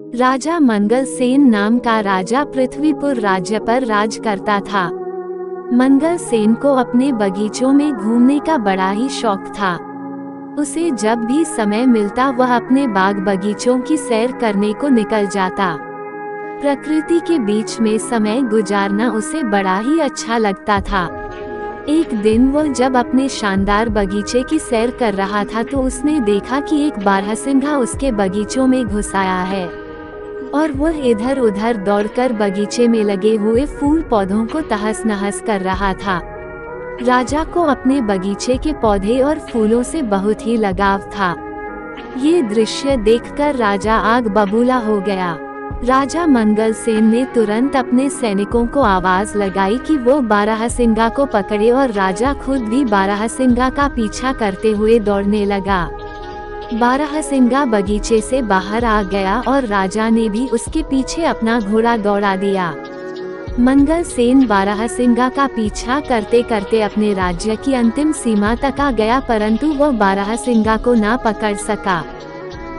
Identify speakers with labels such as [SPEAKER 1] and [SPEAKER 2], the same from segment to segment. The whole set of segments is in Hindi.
[SPEAKER 1] राजा मंगल सेन नाम का राजा पृथ्वीपुर राज्य पर राज करता था। मंगल सेन को अपने बगीचों में घूमने का बड़ा ही शौक था। उसे जब भी समय मिलता वह अपने बाग बगीचों की सैर करने को निकल जाता। प्रकृति के बीच में समय गुजारना उसे बड़ा ही अच्छा लगता था। एक दिन वह जब अपने शानदार बगीचे की सैर कर रहा था तो उसने देखा कि एक बारहसिंघा उसके बगीचों में घुस आया है और वह इधर उधर दौड़कर बगीचे में लगे हुए फूल पौधों को तहस नहस कर रहा था। राजा को अपने बगीचे के पौधे और फूलों से बहुत ही लगाव था। ये दृश्य देखकर राजा आग बबूला हो गया। राजा मंगल सेन ने तुरंत अपने सैनिकों को आवाज लगाई कि वो बारहसिंघा को पकड़े और राजा खुद भी बारहसिंघा का पीछा करते हुए दौड़ने लगा। बारहसिंघा बगीचे से बाहर आ गया और राजा ने भी उसके पीछे अपना घोड़ा दौड़ा दिया। मंगल सेन बारहसिंघा का पीछा करते करते अपने राज्य की अंतिम सीमा तक आ गया, परंतु वह बारहसिंघा को ना पकड़ सका।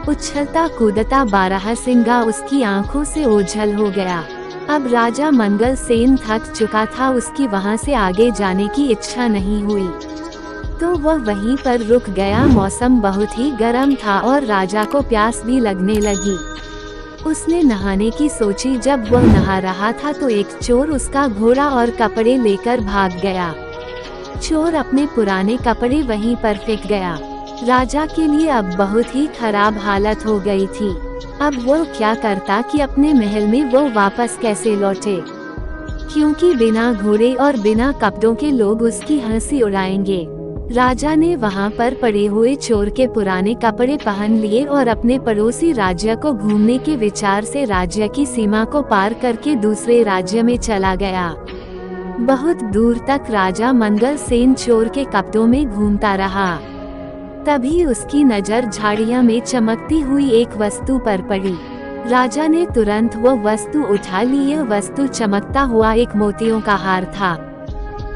[SPEAKER 1] उछलता कूदता बारहसिंघा उसकी आंखों से ओझल हो गया। अब राजा मंगल सेन थक चुका था, उसकी वहां से आगे जाने की इच्छा नहीं हुई, तो वह वहीं पर रुक गया। मौसम बहुत ही गर्म था और राजा को प्यास भी लगने लगी। उसने नहाने की सोची। जब वह नहा रहा था तो एक चोर उसका घोड़ा और कपड़े लेकर भाग गया। चोर अपने पुराने कपड़े वहीं पर फेंक गया। राजा के लिए अब बहुत ही खराब हालत हो गई थी। अब वो क्या करता कि अपने महल में वो वापस कैसे लौटे, क्योंकि बिना घोड़े और बिना कपड़ों के लोग उसकी हंसी उड़ाएंगे। राजा ने वहां पर पड़े हुए चोर के पुराने कपड़े पहन लिए और अपने पड़ोसी राज्य को घूमने के विचार से राज्य की सीमा को पार करके दूसरे राज्य में चला गया। बहुत दूर तक राजा मंगल सेन चोर के कपड़ों में घूमता रहा। तभी उसकी नजर झाड़ियां में चमकती हुई एक वस्तु पर पड़ी। राजा ने तुरंत वो वस्तु उठा ली। यह वस्तु चमकता हुआ एक मोतियों का हार था,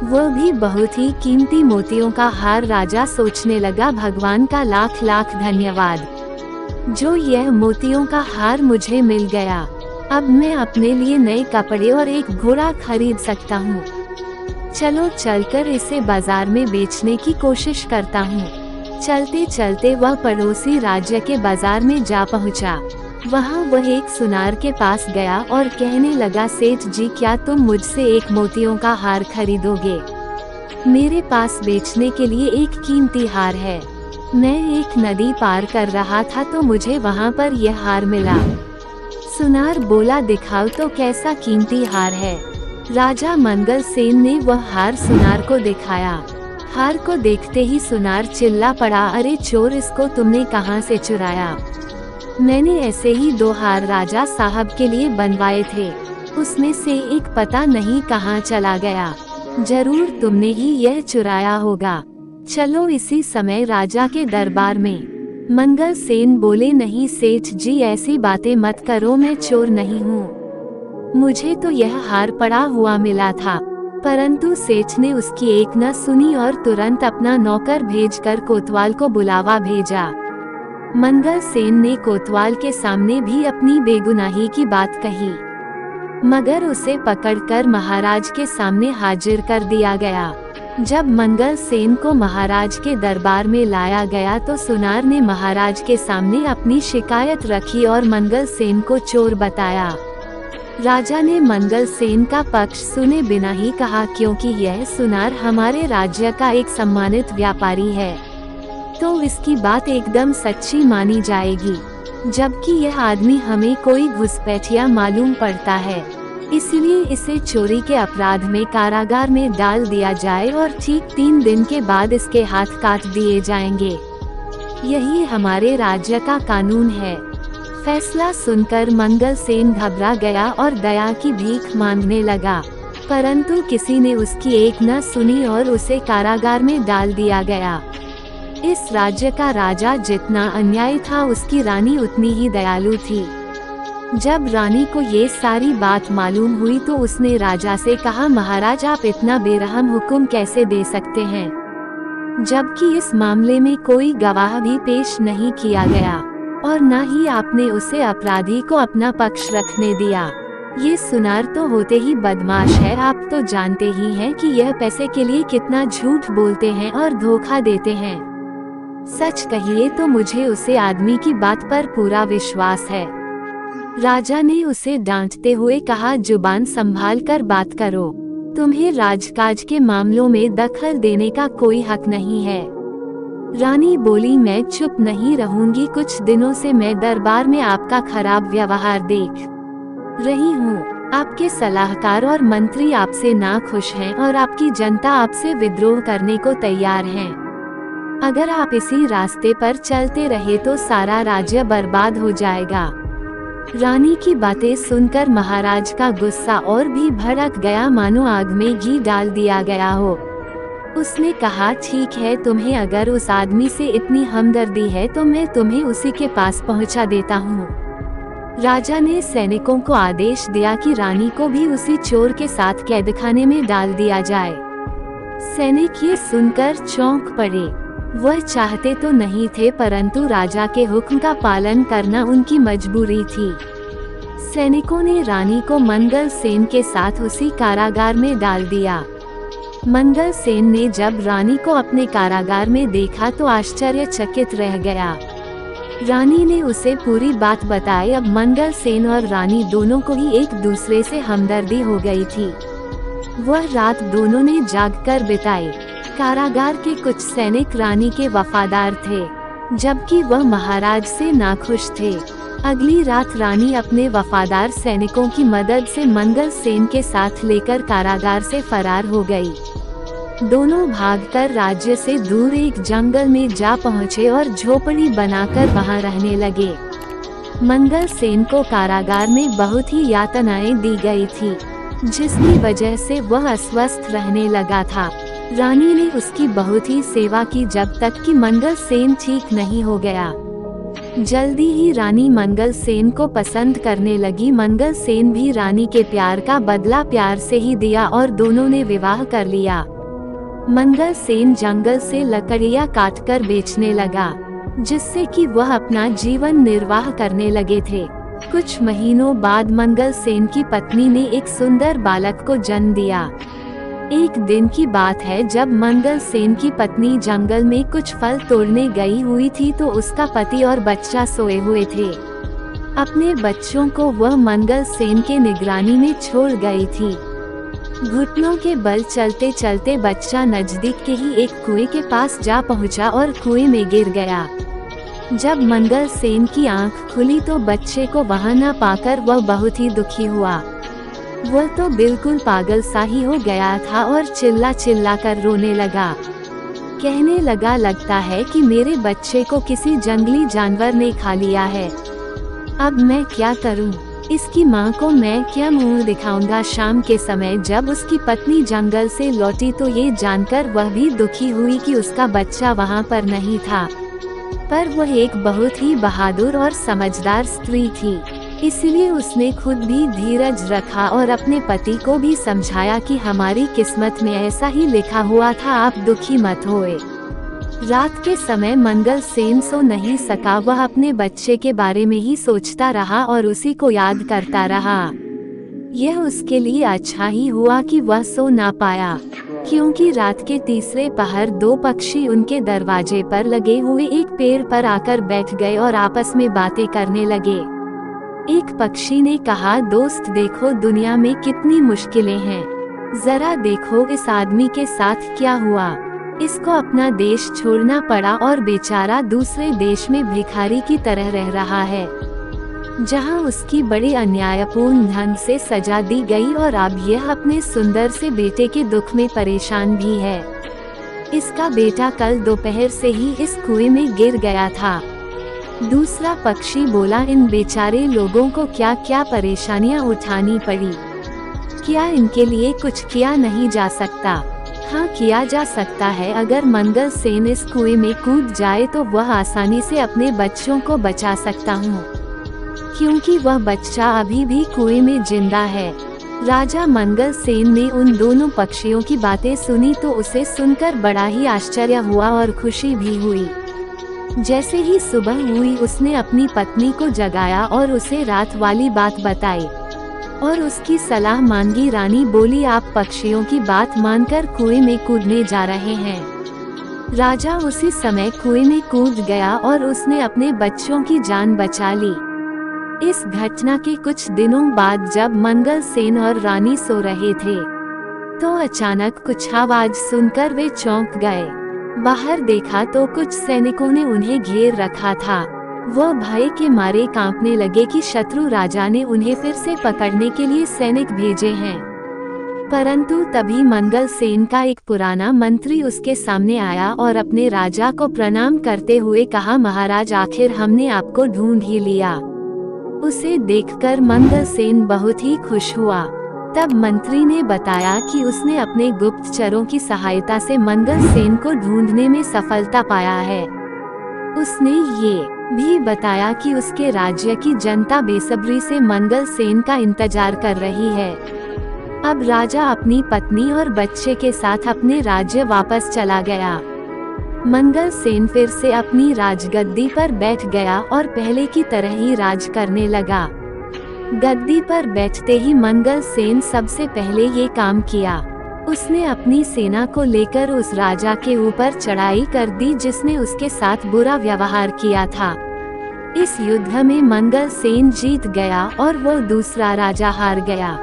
[SPEAKER 1] वो भी बहुत ही कीमती मोतियों का हार। राजा सोचने लगा, भगवान का लाख लाख धन्यवाद, जो यह मोतियों का हार मुझे मिल गया। अब मैं अपने लिए नए कपड़े और एक घोड़ा खरीद सकता हूँ। चलो चलकर इसे बाजार में बेचने की कोशिश करता हूँ। चलते चलते वह पड़ोसी राज्य के बाजार में जा पहुँचा। वहाँ वह एक सुनार के पास गया और कहने लगा, सेठ जी क्या तुम मुझसे एक मोतियों का हार खरीदोगे? मेरे पास बेचने के लिए एक कीमती हार है। मैं एक नदी पार कर रहा था तो मुझे वहाँ पर यह हार मिला। सुनार बोला, दिखाओ तो कैसा कीमती हार है। राजा मंगल सेन ने वह हार सुनार को दिखाया। हार को देखते ही सुनार चिल्ला पड़ा, अरे चोर, इसको तुमने कहाँ से चुराया? मैंने ऐसे ही 2 हार राजा साहब के लिए बनवाए थे, उसमें से एक पता नहीं कहाँ चला गया। जरूर तुमने ही यह चुराया होगा। चलो इसी समय राजा के दरबार में। मंगल सेन बोले, नहीं सेठ जी, ऐसी बातें मत करो, मैं चोर नहीं हूँ। मुझे तो यह हार पड़ा हुआ मिला था। परंतु सेठ ने उसकी एक न सुनी और तुरंत अपना नौकर भेजकर कोतवाल को बुलावा भेजा। मंगल सेन ने कोतवाल के सामने भी अपनी बेगुनाही की बात कही, मगर उसे पकड़कर महाराज के सामने हाजिर कर दिया गया। जब मंगल सेन को महाराज के दरबार में लाया गया तो सुनार ने महाराज के सामने अपनी शिकायत रखी और मंगल सेन को चोर बताया। राजा ने मंगल सेन का पक्ष सुने बिना ही कहा, क्योंकि यह सुनार हमारे राज्य का एक सम्मानित व्यापारी है, तो इसकी बात एकदम सच्ची मानी जाएगी, जबकि यह आदमी हमें कोई घुसपैठिया मालूम पड़ता है। इसलिए इसे चोरी के अपराध में कारागार में डाल दिया जाए और ठीक 3 दिन के बाद इसके हाथ काट दिए जाएंगे। यही हमारे राज्य का कानून है। फैसला सुनकर मंगल सेन घबरा गया और दया की भीख मांगने लगा, परंतु किसी ने उसकी एक न सुनी और उसे कारागार में डाल दिया गया। इस राज्य का राजा जितना अन्यायी था, उसकी रानी उतनी ही दयालु थी। जब रानी को ये सारी बात मालूम हुई तो उसने राजा से कहा, महाराज आप इतना बेरहम हुक्म कैसे दे सकते हैं, जबकि इस मामले में कोई गवाह भी पेश नहीं किया गया। और न ही आपने उसे अपराधी को अपना पक्ष रखने दिया। ये सुनार तो होते ही बदमाश है। आप तो जानते ही हैं कि यह पैसे के लिए कितना झूठ बोलते हैं और धोखा देते हैं। सच कहिए तो मुझे उसे आदमी की बात पर पूरा विश्वास है। राजा ने उसे डांटते हुए कहा, जुबान संभाल कर बात करो। तुम्हें राजकाज के मामलों में दखल देने का कोई हक नहीं है। रानी बोली, मैं चुप नहीं रहूंगी। कुछ दिनों से मैं दरबार में आपका खराब व्यवहार देख रही हूँ। आपके सलाहकार और मंत्री आपसे नाखुश हैं और आपकी जनता आपसे विद्रोह करने को तैयार है। अगर आप इसी रास्ते पर चलते रहे तो सारा राज्य बर्बाद हो जाएगा। रानी की बातें सुनकर महाराज का गुस्सा और भी भड़क गया, मानो आग में घी डाल दिया गया हो। उसने कहा, ठीक है, तुम्हें अगर उस आदमी से इतनी हमदर्दी है तो मैं तुम्हें उसी के पास पहुंचा देता हूँ। राजा ने सैनिकों को आदेश दिया कि रानी को भी उसी चोर के साथ कैदखाने में डाल दिया जाए। सैनिक ये सुनकर चौंक पड़े। वह चाहते तो नहीं थे, परंतु राजा के हुक्म का पालन करना उनकी मजबूरी थी। सैनिकों ने रानी को मंगल सेन के साथ उसी कारागार में डाल दिया। मंगल सेन ने जब रानी को अपने कारागार में देखा तो आश्चर्यचकित रह गया। रानी ने उसे पूरी बात बताई। अब मंगल सेन और रानी दोनों को ही एक दूसरे से हमदर्दी हो गई थी। वह रात दोनों ने जागकर बिताई। कारागार के कुछ सैनिक रानी के वफादार थे, जबकि वह महाराज से नाखुश थे। अगली रात रानी अपने वफादार सैनिकों की मदद से मंगल सेन के साथ लेकर कारागार से फरार हो गई। दोनों भागकर राज्य से दूर एक जंगल में जा पहुँचे और झोपड़ी बनाकर वहां रहने लगे। मंगल सेन को कारागार में बहुत ही यातनाएं दी गई थी, जिसकी वजह से वह अस्वस्थ रहने लगा था। रानी ने उसकी बहुत ही सेवा की जब तक कि मंगल सेन ठीक नहीं हो गया। जल्दी ही रानी मंगल सेन को पसंद करने लगी। मंगल सेन भी रानी के प्यार का बदला प्यार से ही दिया और दोनों ने विवाह कर लिया। मंगल सेन जंगल से लकड़ियां काटकर बेचने लगा, जिससे कि वह अपना जीवन निर्वाह करने लगे थे। कुछ महीनों बाद मंगल सेन की पत्नी ने एक सुंदर बालक को जन्म दिया। एक दिन की बात है, जब मंगल सेन की पत्नी जंगल में कुछ फल तोड़ने गई हुई थी तो उसका पति और बच्चा सोए हुए थे। अपने बच्चों को वह मंगल सेन के निगरानी में छोड़ गई थी। घुटनों के बल चलते चलते बच्चा नजदीक के ही एक कुएं के पास जा पहुंचा और कुएं में गिर गया। जब मंगल सेन की आंख खुली तो बच्चे को वहां न पाकर वह बहुत ही दुखी हुआ। वह तो बिल्कुल पागल सा ही हो गया था और चिल्ला चिल्ला कर रोने लगा। कहने लगा, लगता है कि मेरे बच्चे को किसी जंगली जानवर ने खा लिया है। अब मैं क्या करूं? इसकी मां को मैं क्या मुंह दिखाऊंगा? शाम के समय जब उसकी पत्नी जंगल से लौटी तो ये जानकर वह भी दुखी हुई कि उसका बच्चा वहां पर नहीं था। पर वह एक बहुत ही बहादुर और समझदार स्त्री थी, इसलिए उसने खुद भी धीरज रखा और अपने पति को भी समझाया कि हमारी किस्मत में ऐसा ही लिखा हुआ था, आप दुखी मत होए। रात के समय मंगल सेन सो नहीं सका। वह अपने बच्चे के बारे में ही सोचता रहा और उसी को याद करता रहा। यह उसके लिए अच्छा ही हुआ कि वह सो ना पाया, क्योंकि रात के तीसरे पहर दो पक्षी उनके दरवाजे पर लगे हुए एक पेड़ पर आकर बैठ गए और आपस में बातें करने लगे। एक पक्षी ने कहा, दोस्त देखो, दुनिया में कितनी मुश्किलें हैं। जरा देखो इस आदमी के साथ क्या हुआ। इसको अपना देश छोड़ना पड़ा और बेचारा दूसरे देश में भिखारी की तरह रह रहा है, जहां उसकी बड़ी अन्यायपूर्ण ढंग से सजा दी गई और अब यह अपने सुंदर से बेटे के दुख में परेशान भी है। इसका बेटा कल दोपहर से ही इस कुएं में गिर गया था। दूसरा पक्षी बोला, इन बेचारे लोगों को क्या क्या परेशानियां उठानी पड़ी। क्या इनके लिए कुछ किया नहीं जा सकता? हाँ, किया जा सकता है। अगर मंगल सेन इस कुएं में कूद जाए तो वह आसानी से अपने बच्चों को बचा सकता हूँ, क्योंकि वह बच्चा अभी भी कुएं में जिंदा है। राजा मंगल सेन ने उन दोनों पक्षियों की बातें सुनी तो उसे सुनकर बड़ा ही आश्चर्य हुआ और खुशी भी हुई। जैसे ही सुबह हुई उसने अपनी पत्नी को जगाया और उसे रात वाली बात बताई और उसकी सलाह मांगी। रानी बोली, आप पक्षियों की बात मानकर कुएं में कूदने जा रहे हैं। राजा उसी समय कुएं में कूद गया और उसने अपने बच्चों की जान बचा ली। इस घटना के कुछ दिनों बाद जब मंगल सेन और रानी सो रहे थे तो अचानक कुछ आवाज सुनकर वे चौंक गए। बाहर देखा तो कुछ सैनिकों ने उन्हें घेर रखा था। वो भय के मारे कांपने लगे कि शत्रु राजा ने उन्हें फिर से पकड़ने के लिए सैनिक भेजे हैं। परंतु तभी मंगल सेन का एक पुराना मंत्री उसके सामने आया और अपने राजा को प्रणाम करते हुए कहा, महाराज, आखिर हमने आपको ढूंढ ही लिया। उसे देखकर मंगल सेन बहुत ही खुश हुआ। तब मंत्री ने बताया कि उसने अपने गुप्तचरों की सहायता से मंगल सेन को ढूंढने में सफलता पाया है। उसने ये भी बताया कि उसके राज्य की जनता बेसब्री से मंगल सेन का इंतजार कर रही है। अब राजा अपनी पत्नी और बच्चे के साथ अपने राज्य वापस चला गया। मंगल सेन फिर से अपनी राजगद्दी पर बैठ गया और पहले की तरह ही राज करने लगा। गद्दी पर बैठते ही मंगल सेन सबसे पहले ये काम किया। उसने अपनी सेना को लेकर उस राजा के ऊपर चढ़ाई कर दी जिसने उसके साथ बुरा व्यवहार किया था। इस युद्ध में मंगल सेन जीत गया और वो दूसरा राजा हार गया।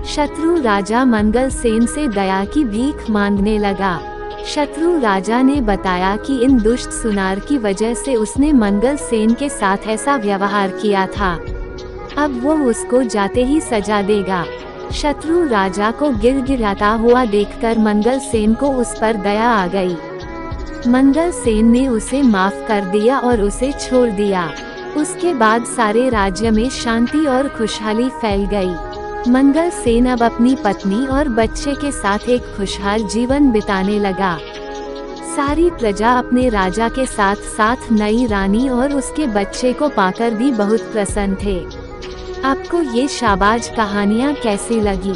[SPEAKER 1] शत्रु राजा मंगल सेन से दया की भीख मांगने लगा। शत्रु राजा ने बताया कि इन दुष्ट सुनार की वजह से उसने मंगल सेन के साथ ऐसा व्यवहार किया था। अब वो उसको जाते ही सजा देगा। शत्रु राजा को गिड़गिड़ाता हुआ देखकर मंगल सेन को उस पर दया आ गई। मंगल सेन ने उसे माफ कर दिया और उसे छोड़ दिया। उसके बाद सारे राज्य में शांति और खुशहाली फैल गई। मंगल सेन अब अपनी पत्नी और बच्चे के साथ एक खुशहाल जीवन बिताने लगा। सारी प्रजा अपने राजा के साथ साथ नई रानी और उसके बच्चे को पाकर भी बहुत प्रसन्न थे। आपको ये शाबाश कहानियाँ कैसी लगी,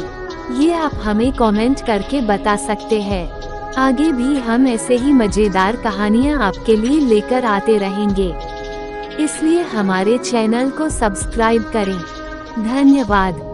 [SPEAKER 1] ये आप हमें कमेंट करके बता सकते हैं। आगे भी हम ऐसे ही मजेदार कहानियाँ आपके लिए लेकर आते रहेंगे, इसलिए हमारे चैनल को सब्सक्राइब करें। धन्यवाद।